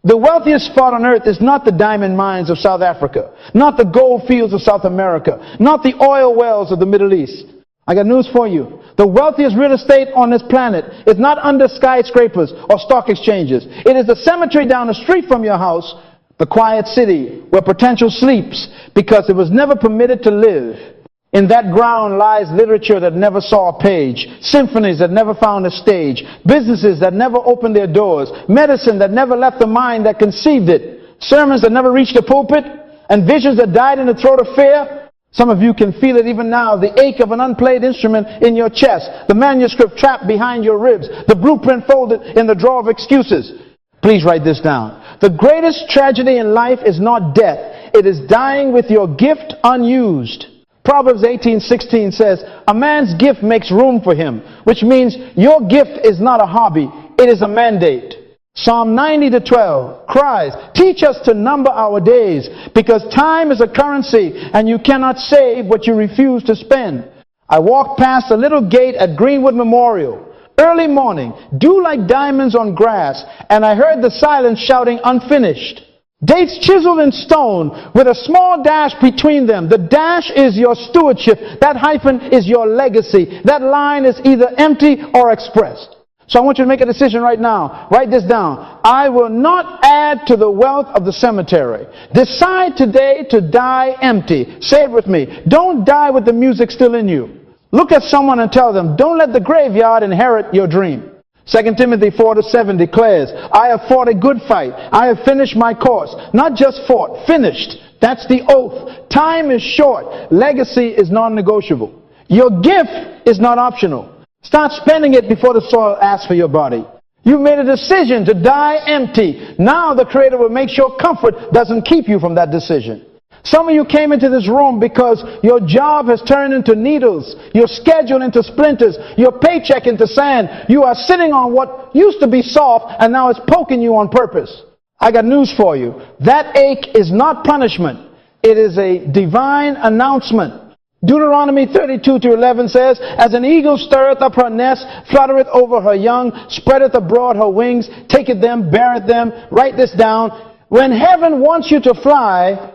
The wealthiest spot on earth is not the diamond mines of South Africa, not the gold fields of South America, not the oil wells of the Middle East. I got news for you. The wealthiest real estate on this planet is not under skyscrapers or stock exchanges. It is the cemetery down the street from your house, the quiet city where potential sleeps because it was never permitted to live. In that ground lies literature that never saw a page, symphonies that never found a stage, businesses that never opened their doors, medicine that never left the mind that conceived it, sermons that never reached the pulpit, and visions that died in the throat of fear. Some of you can feel it even now, the ache of an unplayed instrument in your chest, the manuscript trapped behind your ribs, the blueprint folded in the drawer of excuses. Please write this down. The greatest tragedy in life is not death. It is dying with your gift unused. Proverbs 18:16 says, a man's gift makes room for him, which means your gift is not a hobby, it is a mandate. Psalm 90:12 cries, teach us to number our days, because time is a currency and you cannot save what you refuse to spend. I walked past a little gate at Greenwood Memorial, early morning, dew like diamonds on grass, and I heard the silence shouting, unfinished. Dates chiseled in stone with a small dash between them. The dash is your stewardship. That hyphen is your legacy. That line is either empty or expressed. So I want you to make a decision right now. Write this down. I will not add to the wealth of the cemetery. Decide today to die empty. Say it with me. Don't die with the music still in you. Look at someone and tell them, don't let the graveyard inherit your dream. 2 Timothy 4:7 declares, I have fought a good fight. I have finished my course. Not just fought, finished. That's the oath. Time is short. Legacy is non-negotiable. Your gift is not optional. Start spending it before the soil asks for your body. You made a decision to die empty. Now the Creator will make sure comfort doesn't keep you from that decision. Some of you came into this room because your job has turned into needles, your schedule into splinters, your paycheck into sand. You are sitting on what used to be soft and now it's poking you on purpose. I got news for you. That ache is not punishment. It is a divine announcement. Deuteronomy 32:11 says, as an eagle stirreth up her nest, fluttereth over her young, spreadeth abroad her wings, taketh them, beareth them. Write this down. When heaven wants you to fly,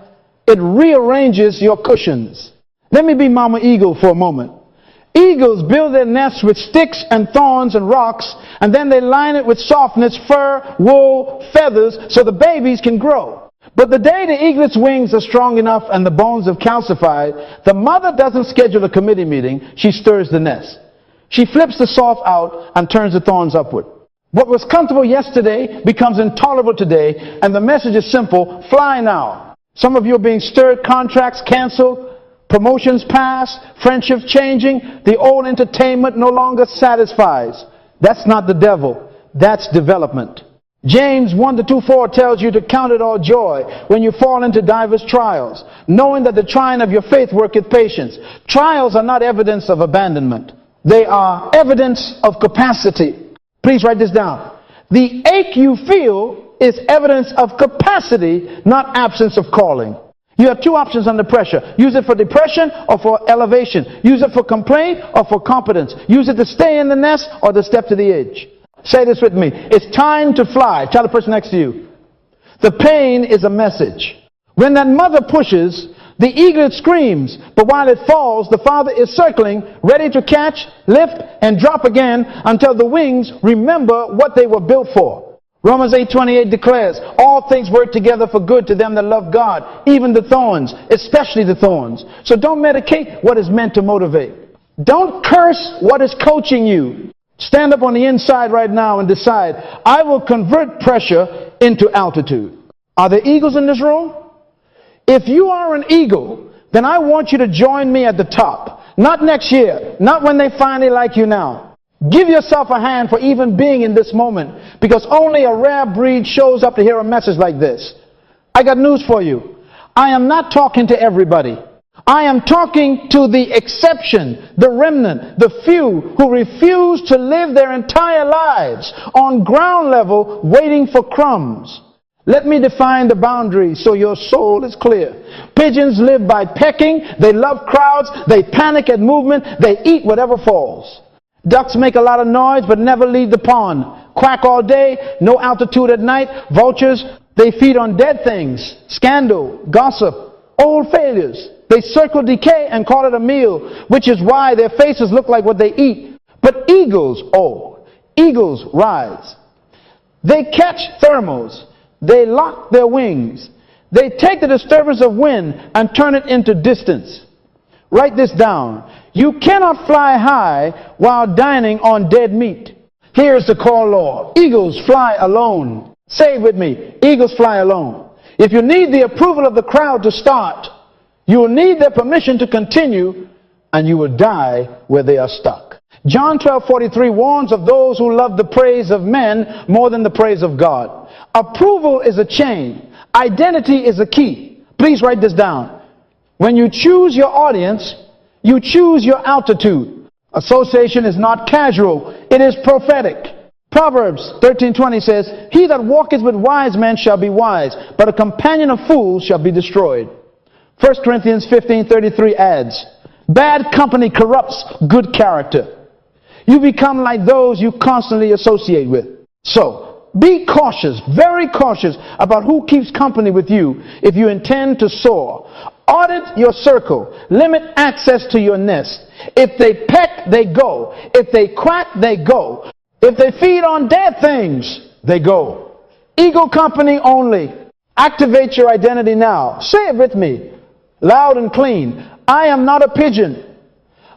it rearranges your cushions. Let me be Mama Eagle for a moment. Eagles build their nests with sticks and thorns and rocks, and then they line it with softness, fur, wool, feathers, so the babies can grow. But the day the eaglet's wings are strong enough and the bones have calcified, the mother doesn't schedule a committee meeting, she stirs the nest. She flips the soft out and turns the thorns upward. What was comfortable yesterday becomes intolerable today, and the message is simple, fly now. Some of you are being stirred, contracts canceled, promotions passed, friendships changing. The old entertainment no longer satisfies. That's not the devil. That's development. James 1:2-4 tells you to count it all joy when you fall into diverse trials, knowing that the trying of your faith worketh patience. Trials are not evidence of abandonment. They are evidence of capacity. Please write this down. The ache you feel is evidence of capacity, not absence of calling. You have two options under pressure. Use it for depression or for elevation. Use it for complaint or for competence. Use it to stay in the nest or to step to the edge. Say this with me. It's time to fly. Tell the person next to you. The pain is a message. When that mother pushes, the eaglet screams, but while it falls, the father is circling, ready to catch, lift, and drop again until the wings remember what they were built for. Romans 8:28 declares, all things work together for good to them that love God, even the thorns, especially the thorns. So don't medicate what is meant to motivate. Don't curse what is coaching you. Stand up on the inside right now and decide, I will convert pressure into altitude. Are there eagles in this room? If you are an eagle, then I want you to join me at the top. Not next year, not when they finally like you now. Give yourself a hand for even being in this moment, because only a rare breed shows up to hear a message like this. I got news for you. I am not talking to everybody. I am talking to the exception, the remnant, the few who refuse to live their entire lives on ground level waiting for crumbs. Let me define the boundaries so your soul is clear. Pigeons live by pecking. They love crowds. They panic at movement. They eat whatever falls. Ducks make a lot of noise but never leave the pond. Quack all day, no altitude at night. Vultures, they feed on dead things. Scandal, gossip, old failures. They circle decay and call it a meal, which is why their faces look like what they eat. But eagles, eagles rise. They catch thermals. They lock their wings. They take the disturbance of wind and turn it into distance. Write this down. You cannot fly high while dining on dead meat. Here's the core law. Eagles fly alone. Say it with me. Eagles fly alone. If you need the approval of the crowd to start, you will need their permission to continue, and you will die where they are stuck. John 12:43 warns of those who love the praise of men more than the praise of God. Approval is a chain. Identity is a key. Please write this down. When you choose your audience, you choose your altitude. Association is not casual. It is prophetic. Proverbs 13:20 says, he that walketh with wise men shall be wise, but a companion of fools shall be destroyed. 1 Corinthians 15:33 adds, bad company corrupts good character. You become like those you constantly associate with. So, be cautious, very cautious about who keeps company with you if you intend to soar. Audit your circle. Limit access to your nest. If they peck, they go. If they quack, they go. If they feed on dead things, they go. Eagle company only. Activate your identity now. Say it with me, loud and clean. I am not a pigeon.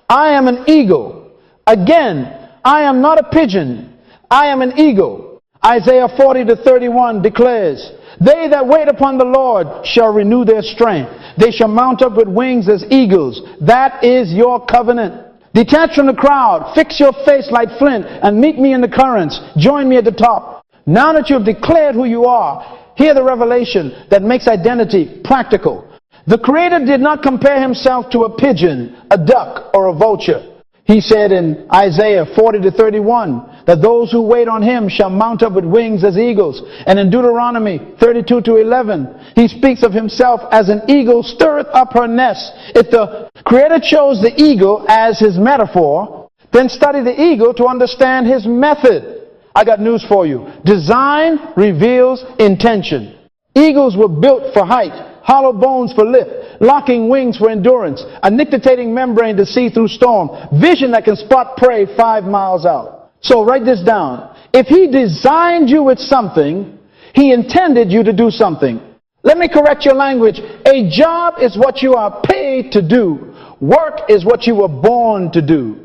I am an eagle. Again, I am not a pigeon. I am an eagle. Isaiah 40:31 declares, they that wait upon the Lord shall renew their strength. They shall mount up with wings as eagles. That is your covenant. Detach from the crowd. Fix your face like flint and meet me in the currents. Join me at the top. Now that you have declared who you are, hear the revelation that makes identity practical. The Creator did not compare himself to a pigeon, a duck, or a vulture. He said in Isaiah 40:31 that those who wait on him shall mount up with wings as eagles. And in Deuteronomy 32:11, he speaks of himself as an eagle stirreth up her nest. If the Creator chose the eagle as his metaphor, then study the eagle to understand his method. I got news for you. Design reveals intention. Eagles were built for height, hollow bones for lift, locking wings for endurance, a nictitating membrane to see through storm, vision that can spot prey 5 miles out. So write this down. If he designed you with something, he intended you to do something. Let me correct your language. A job is what you are paid to do. Work is what you were born to do.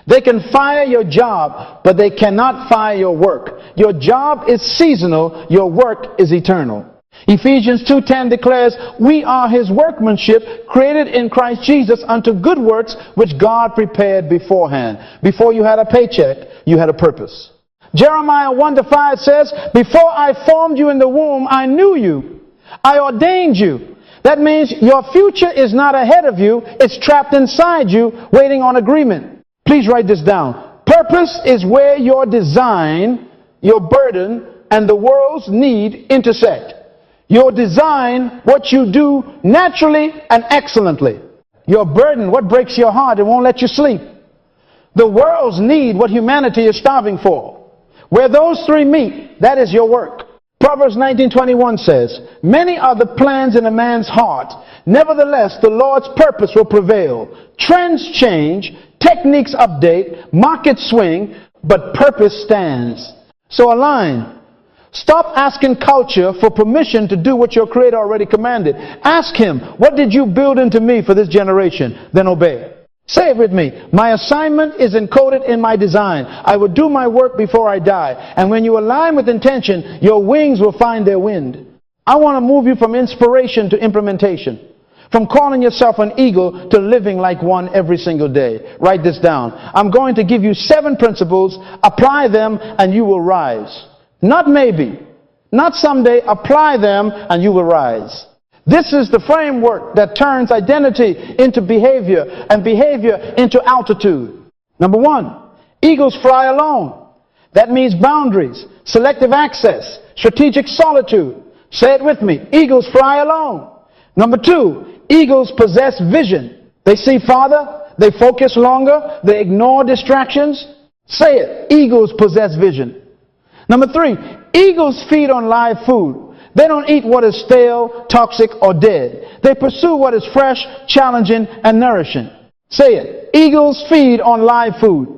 They can fire your job, but they cannot fire your work. Your job is seasonal. Your work is eternal. Ephesians 2:10 declares, we are his workmanship, created in Christ Jesus unto good works, which God prepared beforehand. Before you had a paycheck, you had a purpose. Jeremiah 1:5 says, before I formed you in the womb, I knew you. I ordained you. That means your future is not ahead of you. It's trapped inside you, waiting on agreement. Please write this down. Purpose is where your design, your burden, and the world's need intersect. Your design, what you do naturally and excellently. Your burden, what breaks your heart and won't let you sleep. The world's need, what humanity is starving for. Where those three meet, that is your work. Proverbs 19:21 says, many are the plans in a man's heart. Nevertheless, the Lord's purpose will prevail. Trends change, techniques update, markets swing, but purpose stands. So align. Stop asking culture for permission to do what your Creator already commanded. Ask him, what did you build into me for this generation? Then obey. Say it with me. My assignment is encoded in my design. I will do my work before I die. And when you align with intention, your wings will find their wind. I want to move you from inspiration to implementation. From calling yourself an eagle to living like one every single day. Write this down. I'm going to give you 7 principles. Apply them and you will rise. Not maybe, not someday. Apply them and you will rise. This is the framework that turns identity into behavior and behavior into altitude. Number 1, eagles fly alone. That means boundaries, selective access, strategic solitude. Say it with me. Eagles fly alone. Number 2, eagles possess vision. They see farther, they focus longer, they ignore distractions. Say it. Eagles possess vision. Number 3, eagles feed on live food. They don't eat what is stale, toxic, or dead. They pursue what is fresh, challenging, and nourishing. Say it. Eagles feed on live food.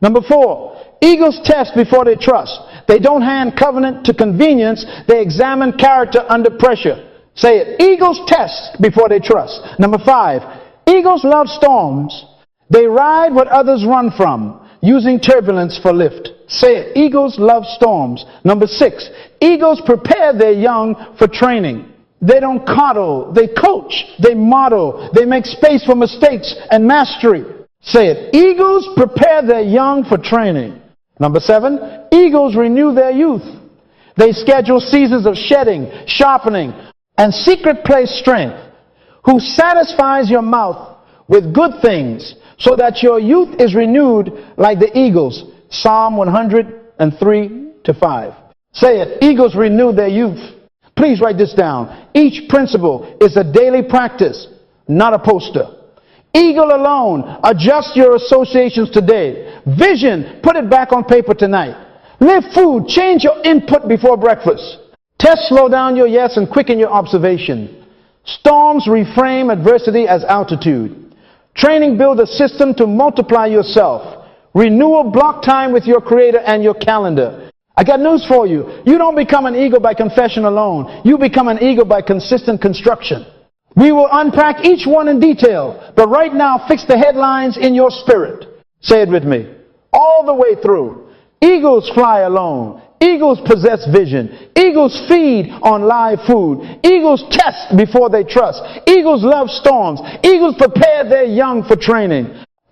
Number 4, eagles test before they trust. They don't hand covenant to convenience. They examine character under pressure. Say it. Eagles test before they trust. Number 5, eagles love storms. They ride what others run from, using turbulence for lift. Say it. Eagles love storms. Number 6, eagles prepare their young for training. They don't coddle. They coach. They model. They make space for mistakes and mastery. Say it. Eagles prepare their young for training. Number 7, eagles renew their youth. They schedule seasons of shedding, sharpening, and secret place strength. Who satisfies your mouth with good things so that your youth is renewed like the eagles. Psalm 103:5. Say it. Eagles renew their youth. Please write this down. Each principle is a daily practice, not a poster. Eagle alone. Adjust your associations today. Vision. Put it back on paper tonight. Live food. Change your input before breakfast. Test, slow down your yes and quicken your observation. Storms reframe adversity as altitude. Training builds a system to multiply yourself. Renewal, block time with your creator and your calendar. I got news for you. You don't become an eagle by confession alone. You become an eagle by consistent construction. We will unpack each one in detail, but right now fix the headlines in your spirit. Say it with me. All the way through. Eagles fly alone. Eagles possess vision. Eagles feed on live food. Eagles test before they trust. Eagles love storms. Eagles prepare their young for training.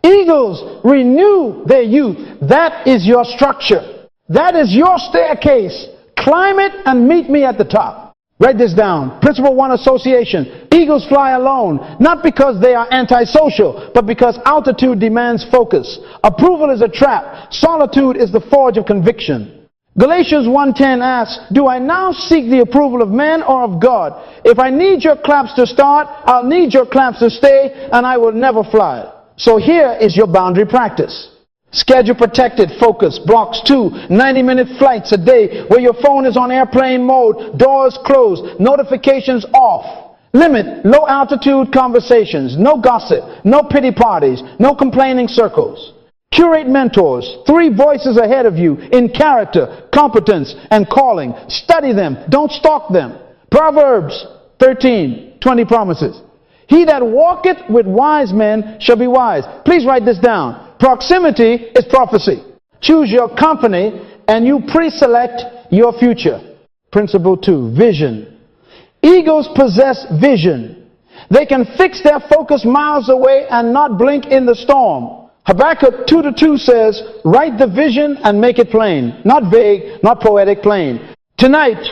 Eagles renew their youth. That is your structure. That is your staircase. Climb it and meet me at the top. Write this down. Principle 1, association. Eagles fly alone, not because they are antisocial, but because altitude demands focus. Approval is a trap. Solitude is the forge of conviction. Galatians 1:10 asks, do I now seek the approval of men or of God? If I need your claps to start, I'll need your claps to stay, and I will never fly. So here is your boundary practice. Schedule protected, focus, blocks 2, 90-minute flights a day where your phone is on airplane mode, doors closed, notifications off. Limit low altitude conversations, no gossip, no pity parties, no complaining circles. Curate mentors, 3 voices ahead of you in character, competence, and calling. Study them, don't stalk them. Proverbs 13:20 promises. He that walketh with wise men shall be wise. Please write this down. Proximity is prophecy. Choose your company and you pre-select your future. Principle 2, vision. Eagles possess vision. They can fix their focus miles away and not blink in the storm. Habakkuk 2:2 says, write the vision and make it plain. Not vague, not poetic, plain. Tonight,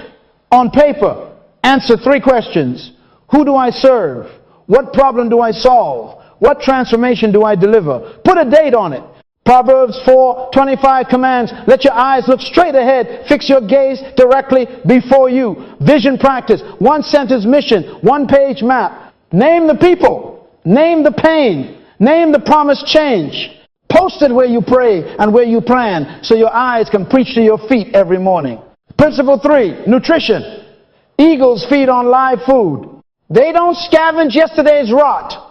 on paper, answer 3 questions. Who do I serve? What problem do I solve? What transformation do I deliver? Put a date on it. Proverbs 4:25 commands, let your eyes look straight ahead. Fix your gaze directly before you. Vision practice, 1-sentence mission, 1-page map. Name the people. Name the pain. Name the promised change. Post it where you pray and where you plan so your eyes can preach to your feet every morning. Principle 3, nutrition. Eagles feed on live food. They don't scavenge yesterday's rot.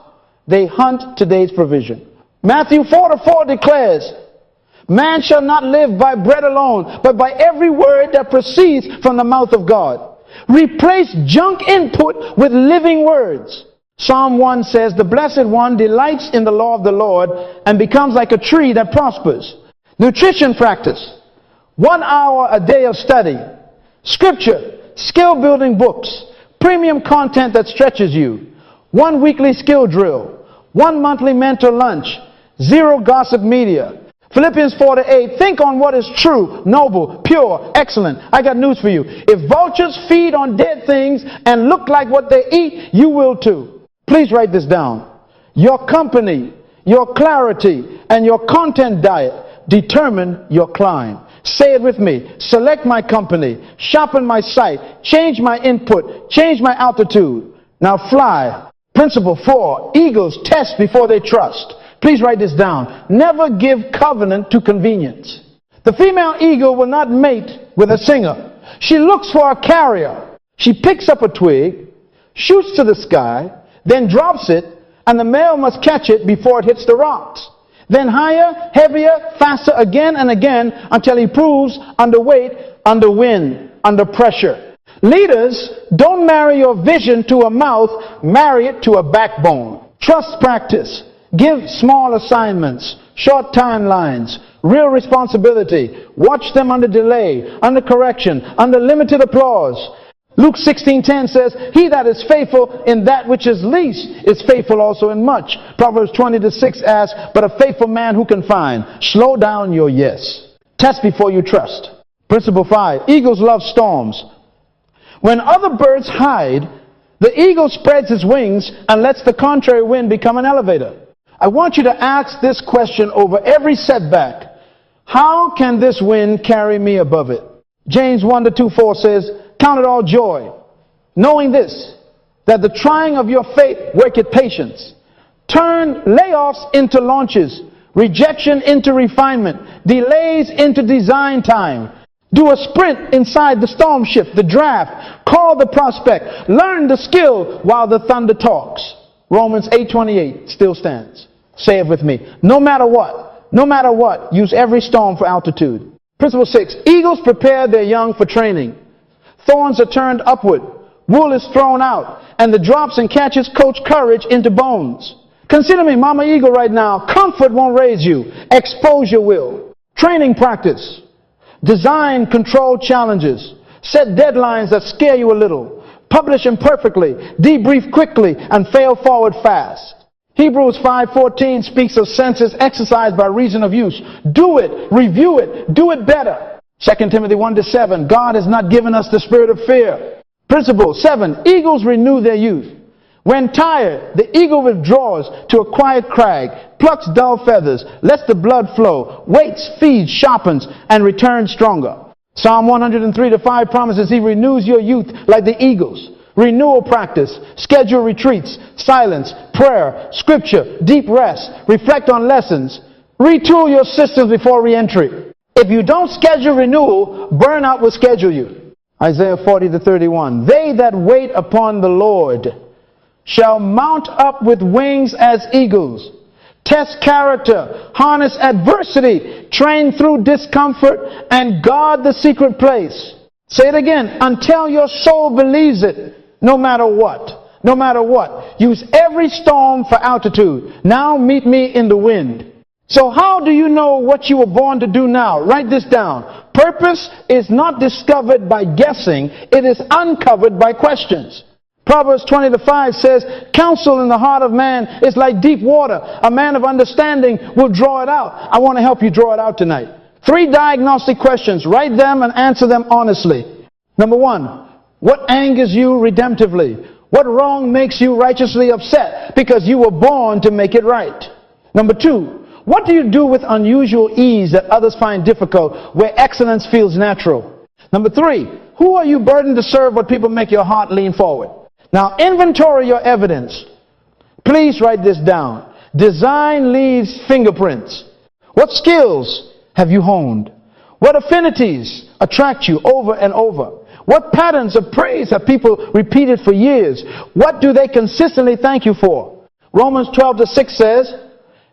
They hunt today's provision. Matthew 4:4 declares, man shall not live by bread alone, but by every word that proceeds from the mouth of God. Replace junk input with living words. Psalm 1 says, the blessed one delights in the law of the Lord and becomes like a tree that prospers. Nutrition practice. 1 hour a day of study. Scripture, skill building books, premium content that stretches you. 1 weekly skill drill. 1 monthly mentor lunch. 0 gossip media. Philippians 4:8, think on what is true, noble, pure, excellent. I got news for you. If vultures feed on dead things and look like what they eat, you will too. Please write this down. Your company, your clarity, and your content diet determine your climb. Say it with me. Select my company, sharpen my sight, change my input, change my altitude. Now fly. Principle 4, eagles test before they trust. Please write this down. Never give covenant to convenience. The female eagle will not mate with a singer. She looks for a carrier. She picks up a twig, shoots to the sky, then drops it, and the male must catch it before it hits the rocks. Then higher, heavier, faster again and again until he proves under weight, under wind, under pressure. Leaders, don't marry your vision to a mouth, marry it to a backbone. Trust practice. Give small assignments, short timelines, real responsibility. Watch them under delay, under correction, under limited applause. Luke 16:10 says, he that is faithful in that which is least is faithful also in much. Proverbs 20:6 asks, but a faithful man who can find? Slow down your yes. Test before you trust. Principle 5, eagles love storms. When other birds hide, the eagle spreads his wings and lets the contrary wind become an elevator. I want you to ask this question over every setback. How can this wind carry me above it? James 1:2-4 says, count it all joy, knowing this, that the trying of your faith worketh patience. Turn layoffs into launches, rejection into refinement, delays into design time. Do a sprint inside the storm shift, the draft. Call the prospect. Learn the skill while the thunder talks. Romans 8:28 still stands. Say it with me. No matter what, use every storm for altitude. Principle 6, eagles prepare their young for training. Thorns are turned upward, wool is thrown out, and the drops and catches coach courage into bones. Consider me, Mama Eagle, right now. Comfort won't raise you. Exposure will. Training practice. Design controlled challenges. Set deadlines that scare you a little. Publish imperfectly. Debrief quickly and fail forward fast. Hebrews 5:14 speaks of senses exercised by reason of use. Do it. Review it. Do it better. 2 Timothy 1:7, God has not given us the spirit of fear. Principle 7, eagles renew their youth. When tired, the eagle withdraws to a quiet crag, plucks dull feathers, lets the blood flow, waits, feeds, sharpens, and returns stronger. Psalm 103:5 promises he renews your youth like the eagles. Renewal practice, schedule retreats, silence, prayer, scripture, deep rest, reflect on lessons, retool your systems before re-entry. If you don't schedule renewal, burnout will schedule you. Isaiah 40:31. They that wait upon the Lord shall mount up with wings as eagles. Test character, harness adversity, train through discomfort, and guard the secret place. Say it again. Until your soul believes it, no matter what. No matter what. Use every storm for altitude. Now meet me in the wind. So how do you know what you were born to do now? Write this down. Purpose is not discovered by guessing. It is uncovered by questions. Proverbs 20:5 says, counsel in the heart of man is like deep water. A man of understanding will draw it out. I want to help you draw it out tonight. 3 diagnostic questions. Write them and answer them honestly. Number 1, what angers you redemptively? What wrong makes you righteously upset? Because you were born to make it right. Number 2, what do you do with unusual ease that others find difficult, where excellence feels natural? Number 3, who are you burdened to serve what people make your heart lean forward? Now inventory your evidence. Please write this down. Design leaves fingerprints. What skills have you honed? What affinities attract you over and over? What patterns of praise have people repeated for years? What do they consistently thank you for? Romans 12:6 says,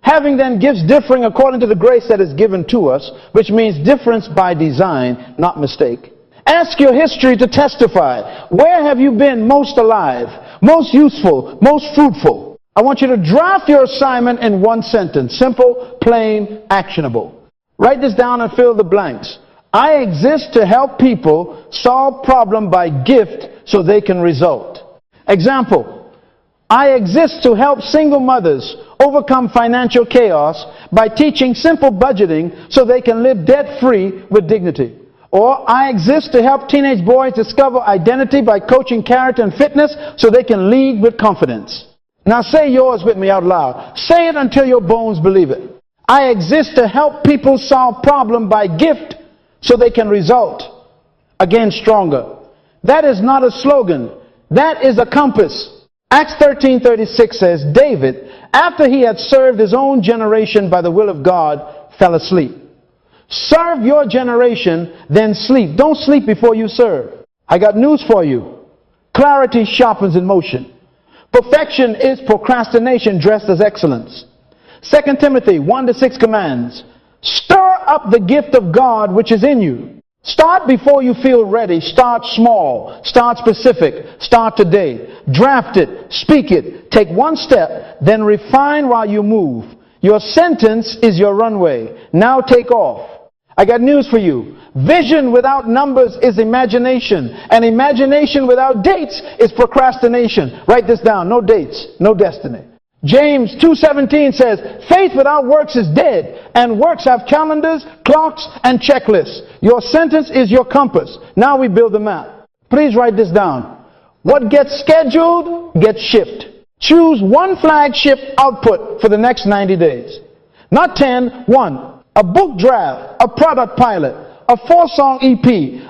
having then gifts differing according to the grace that is given to us, which means difference by design, not mistake. Ask your history to testify. Where have you been most alive, most useful, most fruitful? I want you to draft your assignment in one sentence. Simple, plain, actionable. Write this down and fill the blanks. I exist to help people solve problem by gift so they can result. Example, I exist to help single mothers overcome financial chaos by teaching simple budgeting so they can live debt-free with dignity. Or I exist to help teenage boys discover identity by coaching character and fitness so they can lead with confidence. Now say yours with me out loud. Say it until your bones believe it. I exist to help people solve problem by gift so they can result. Again, stronger. That is not a slogan. That is a compass. Acts 13:36 says, David, after he had served his own generation by the will of God, fell asleep. Serve your generation, then sleep. Don't sleep before you serve. I got news for you. Clarity sharpens emotion. Perfection is procrastination dressed as excellence. 2 Timothy 1-6 commands, stir up the gift of God which is in you. Start before you feel ready. Start small. Start specific. Start today. Draft it. Speak it. Take one step, then refine while you move. Your sentence is your runway. Now take off. I got news for you. Vision without numbers is imagination, and imagination without dates is procrastination. Write this down. No dates, no destiny. James 2:17 says, faith without works is dead, and works have calendars, clocks, and checklists. Your sentence is your compass. Now we build the map. Please write this down. What gets scheduled gets shipped. Choose one flagship output for the next 90 days. Not 10, one. A book draft, a product pilot, a 4-song EP,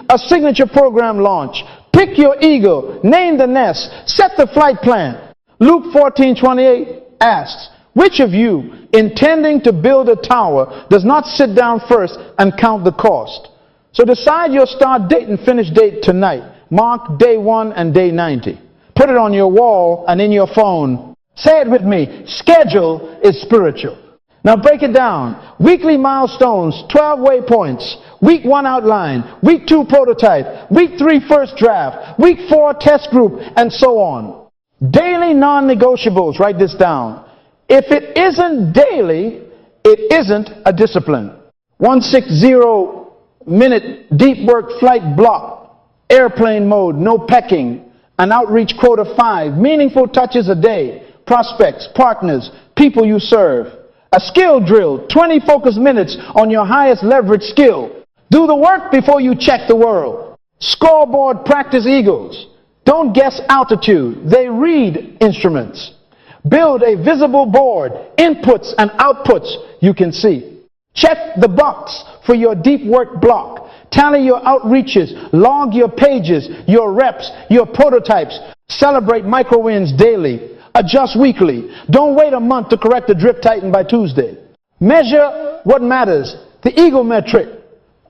a signature program launch. Pick your eagle, name the nest, set the flight plan. Luke 14:28 asks, which of you, intending to build a tower, does not sit down first and count the cost? So decide your start date and finish date tonight. Mark day 1 and day 90. Put it on your wall and in your phone. Say it with me. Schedule is spiritual. Now break it down. Weekly milestones, 12 waypoints. Week 1 outline. Week 2 prototype. Week 3 first draft. Week 4 test group, and so on. Daily non-negotiables. Write this down. If it isn't daily, it isn't a discipline. 160-minute deep work flight block. Airplane mode, no pecking. An outreach quota 5. Meaningful touches a day. Prospects, partners, people you serve. A skill drill, 20 focus minutes on your highest leverage skill. Do the work before you check the world. Scoreboard practice eagles. Don't guess altitude. They read instruments. Build a visible board, inputs and outputs you can see. Check the box for your deep work block. Tally your outreaches. Log your pages, your reps, your prototypes. Celebrate micro wins daily. Adjust weekly. Don't wait a month to correct the drip tighten by Tuesday. Measure what matters. The eagle metric.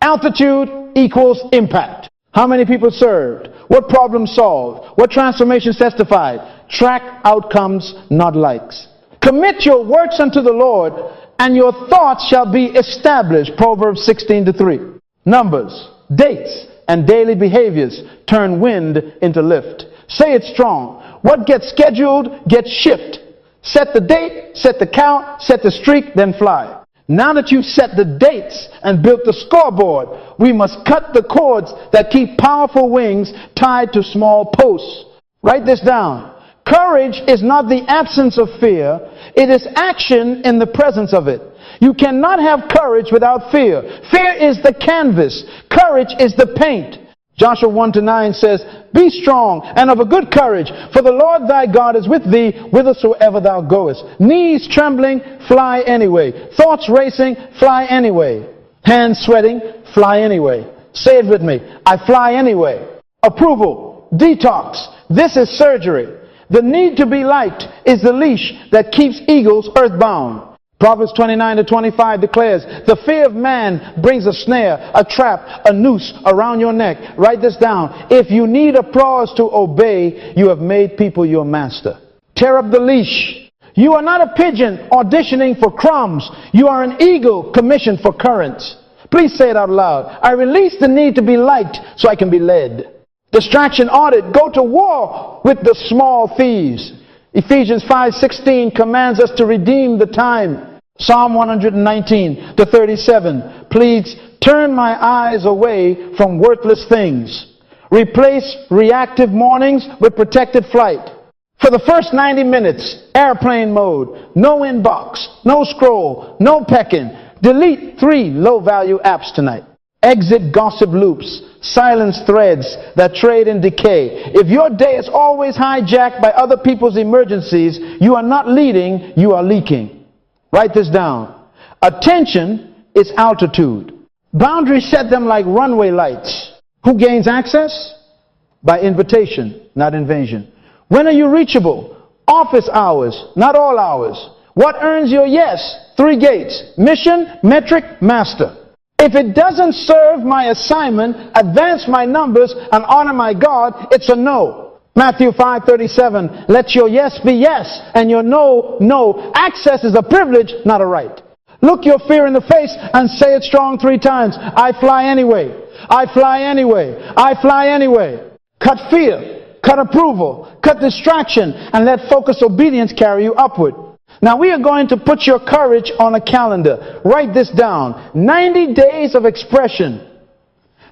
Altitude equals impact. How many people served? What problem solved? What transformations testified? Track outcomes, not likes. Commit your works unto the Lord, and your thoughts shall be established. Proverbs 16:3. Numbers, dates, and daily behaviors turn wind into lift. Say it strong. What gets scheduled gets shipped. Set the date, set the count, set the streak, then fly. Now that you've set the dates and built the scoreboard, we must cut the cords that keep powerful wings tied to small posts. Write this down. Courage is not the absence of fear. It is action in the presence of it. You cannot have courage without fear. Fear is the canvas. Courage is the paint. Joshua 1-9 says, be strong and of a good courage, for the Lord thy God is with thee whithersoever thou goest. Knees trembling, fly anyway. Thoughts racing, fly anyway. Hands sweating, fly anyway. Say it with me. I fly anyway. Approval, detox. This is surgery. The need to be liked is the leash that keeps eagles earthbound. Proverbs 29-25 declares, the fear of man brings a snare, a trap, a noose around your neck. Write this down. If you need applause to obey, you have made people your master. Tear up the leash. You are not a pigeon auditioning for crumbs. You are an eagle commissioned for currents. Please say it out loud. I release the need to be liked so I can be led. Distraction audit. Go to war with the small thieves. Ephesians 5:16 commands us to redeem the time. Psalm 119-37. Please turn my eyes away from worthless things. Replace reactive mornings with protected flight. For the first 90 minutes, airplane mode. No inbox, no scroll, no pecking. Delete 3 low-value apps tonight. Exit gossip loops. Silence threads that trade in decay. If your day is always hijacked by other people's emergencies, you are not leading, you are leaking. Write this down. Attention is altitude. Boundaries set them like runway lights. Who gains access? By invitation, not invasion. When are you reachable? Office hours, not all hours. What earns your yes? 3 gates. Mission, metric, master. If it doesn't serve my assignment, advance my numbers, and honor my God, it's a no. Matthew 5:37, let your yes be yes, and your no, no. Access is a privilege, not a right. Look your fear in the face and say it strong 3 times. I fly anyway. I fly anyway. I fly anyway. Cut fear, cut approval, cut distraction, and let focused obedience carry you upward. Now we are going to put your courage on a calendar. Write this down. 90 days of expression.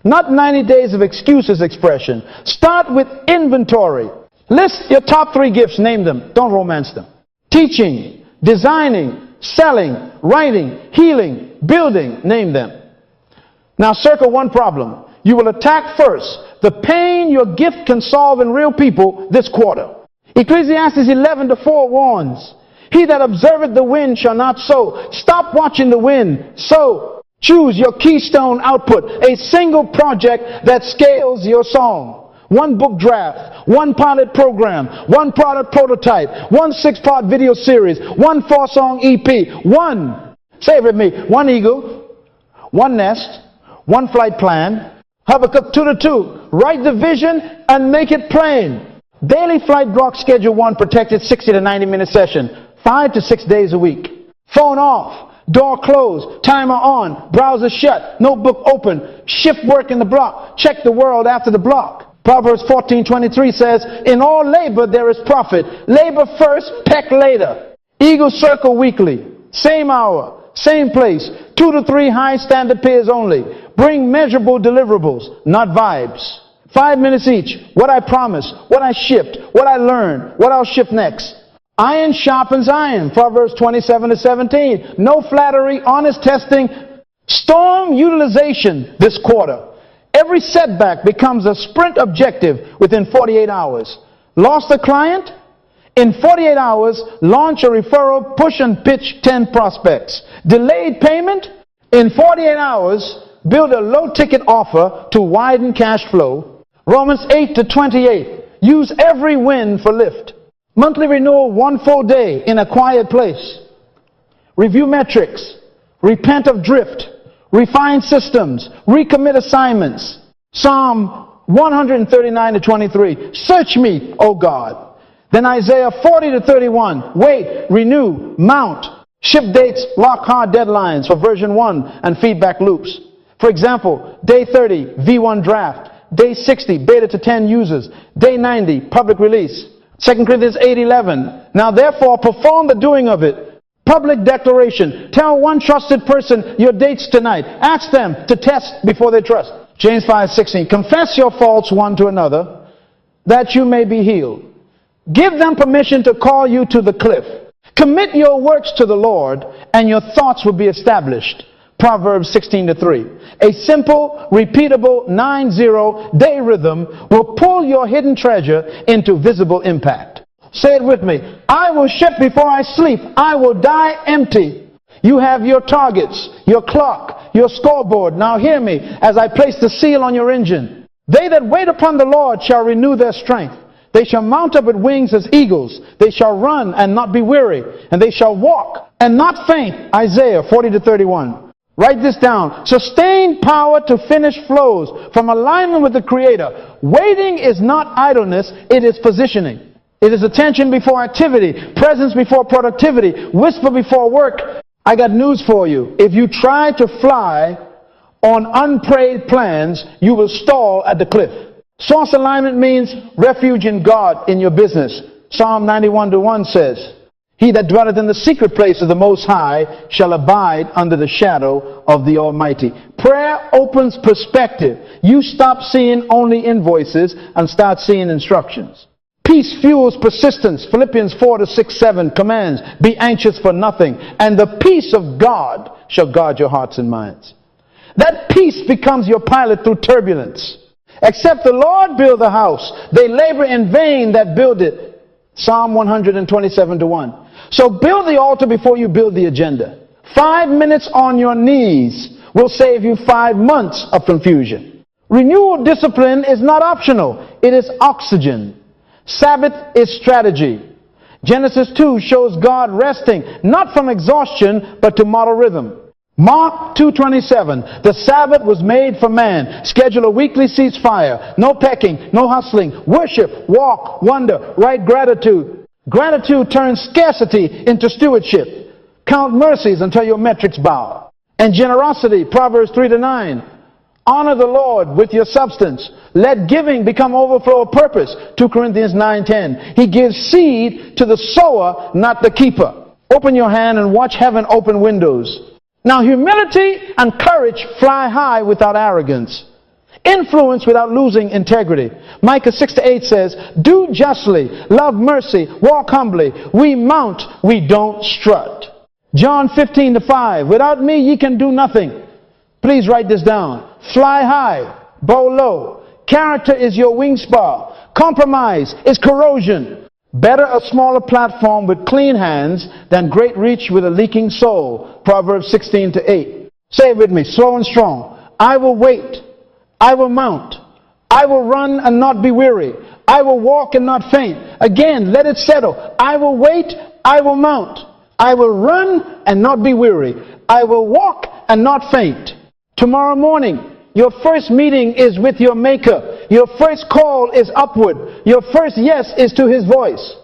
Not 90 days of excuses expression. Start with inventory. List your top 3 gifts. Name them. Don't romance them. Teaching, designing, selling, writing, healing, building. Name them. Now circle one problem. You will attack first the pain your gift can solve in real people this quarter. Ecclesiastes 11:4 warns, he that observeth the wind shall not sow. Stop watching the wind. Sow. Choose your keystone output. A single project that scales your song. 1 book draft. 1 pilot program. 1 product prototype. 1 6-part video series. 1 4-song EP. 1. Say it with me. 1 eagle. 1 nest. 1 flight plan. Habakkuk 2:2. Write the vision and make it plain. Daily flight block schedule 1 protected 60 to 90 minute session. 5 to 6 days a week. Phone off. Door closed. Timer on. Browser shut. Notebook open. Shift work in the block. Check the world after the block. Proverbs 14:23 says, in all labor there is profit. Labor first, peck later. Eagle circle weekly. Same hour. Same place. 2 to 3 high standard peers only. Bring measurable deliverables, not vibes. 5 minutes each. What I promised. What I shipped. What I learned. What I'll ship next. Iron sharpens iron. Proverbs 27:17. No flattery, honest testing. Storm utilization this quarter. Every setback becomes a sprint objective within 48 hours. Lost a client? In 48 hours, launch a referral, push and pitch 10 prospects. Delayed payment? In 48 hours, build a low-ticket offer to widen cash flow. Romans 8:28. Use every win for lift. Monthly renewal 1 full day in a quiet place. Review metrics. Repent of drift. Refine systems. Recommit assignments. Psalm 139:23. Search me, O God. Then Isaiah 40:31. Wait, renew, mount. Ship dates, lock hard deadlines for version 1 and feedback loops. For example, day 30, V1 draft. Day 60, beta to 10 users. Day 90, public release. 2 Corinthians 8:11. Now therefore perform the doing of it. Public declaration. Tell one trusted person your dates tonight. Ask them to test before they trust. James 5:16. Confess your faults one to another that you may be healed. Give them permission to call you to the cliff. Commit your works to the Lord and your thoughts will be established. Proverbs 16:3. A simple, repeatable 9-0 day rhythm will pull your hidden treasure into visible impact. Say it with me. I will ship before I sleep. I will die empty. You have your targets, your clock, your scoreboard. Now hear me as I place the seal on your engine. They that wait upon the Lord shall renew their strength. They shall mount up with wings as eagles. They shall run and not be weary. And they shall walk and not faint. Isaiah 40:31. Write this down. Sustained power to finish flows from alignment with the Creator. Waiting is not idleness, it is positioning. It is attention before activity, presence before productivity, whisper before work. I got news for you. If you try to fly on unprayed plans, you will stall at the cliff. Source alignment means refuge in God in your business. Psalm 91:1 says, he that dwelleth in the secret place of the Most High shall abide under the shadow of the Almighty. Prayer opens perspective. You stop seeing only invoices and start seeing instructions. Peace fuels persistence. Philippians 4:6-7 commands, be anxious for nothing, and the peace of God shall guard your hearts and minds. That peace becomes your pilot through turbulence. Except the Lord build the house, they labor in vain that build it. Psalm 127:1. So build the altar before you build the agenda. 5 minutes on your knees will save you 5 months of confusion. Renewal discipline is not optional. It is oxygen. Sabbath is strategy. Genesis 2 shows God resting, not from exhaustion, but to model rhythm. Mark 2:27, the Sabbath was made for man. Schedule a weekly ceasefire. No pecking, no hustling. Worship, walk, wonder, right gratitude. Gratitude turns scarcity into stewardship. Count mercies until your metrics bow. And generosity, Proverbs 3-9. Honor the Lord with your substance. Let giving become overflow of purpose. 2 Corinthians 9:10. He gives seed to the sower, not the keeper. Open your hand and watch heaven open windows. Now, humility and courage fly high without arrogance. Influence without losing integrity. Micah 6-8 says, do justly, love mercy, walk humbly. We mount, we don't strut. John 15:5, without me ye can do nothing. Please write this down. Fly high, bow low. Character is your wing spar. Compromise is corrosion. Better a smaller platform with clean hands than great reach with a leaking soul. Proverbs 16-8. Say it with me, slow and strong. I will wait. I will mount. I will run and not be weary. I will walk and not faint. Again, let it settle. I will wait. I will mount. I will run and not be weary. I will walk and not faint. Tomorrow morning, your first meeting is with your Maker. Your first call is upward. Your first yes is to His voice.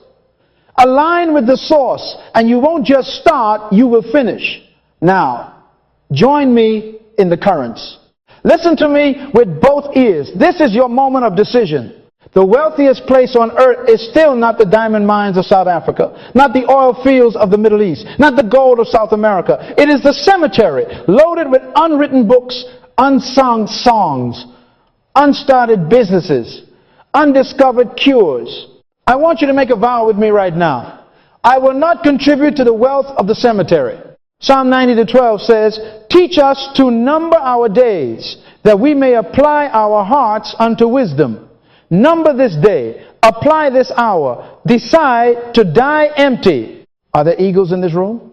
Align with the source, and you won't just start, you will finish. Now, join me in the currents. Listen to me with both ears. This is your moment of decision. The wealthiest place on earth is still not the diamond mines of South Africa, not the oil fields of the Middle East, not the gold of South America. It is the cemetery, loaded with unwritten books, unsung songs, unstarted businesses, undiscovered cures. I want you to make a vow with me right now. I will not contribute to the wealth of the cemetery. Psalm 90:12 says, teach us to number our days, that we may apply our hearts unto wisdom. Number this day, apply this hour, decide to die empty. Are there eagles in this room?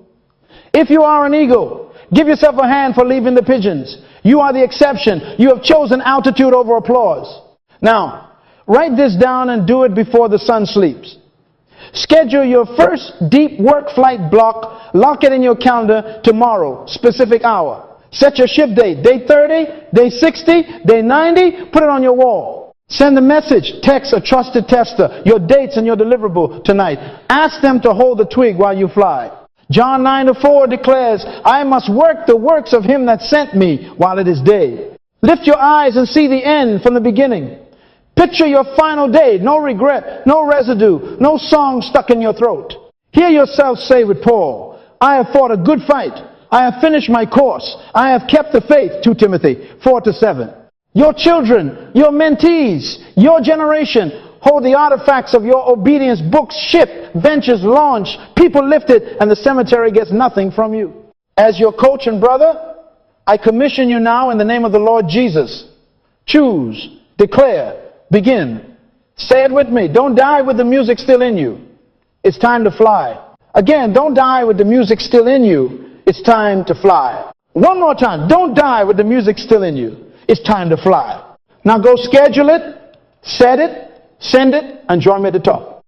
If you are an eagle, give yourself a hand for leaving the pigeons. You are the exception. You have chosen altitude over applause. Now, write this down and do it before the sun sleeps. Schedule your first deep work flight block. Lock it in your calendar tomorrow, specific hour. Set your ship date, day 30, day 60, day 90. Put it on your wall. Send a message, text a trusted tester, your dates and your deliverable tonight. Ask them to hold the twig while you fly. John 9:4 declares, I must work the works of Him that sent me while it is day. Lift your eyes and see the end from the beginning. Picture your final day, no regret, no residue, no song stuck in your throat. Hear yourself say with Paul, I have fought a good fight. I have finished my course. I have kept the faith, 2 Timothy 4-7. Your children, your mentees, your generation hold the artifacts of your obedience, books shipped, benches launched, people lifted, and the cemetery gets nothing from you. As your coach and brother, I commission you now in the name of the Lord Jesus. Choose, declare, begin. Say it with me. Don't die with the music still in you. It's time to fly. Again, don't die with the music still in you. It's time to fly. One more time. Don't die with the music still in you. It's time to fly. Now go schedule it, set it, send it, and join me at the top.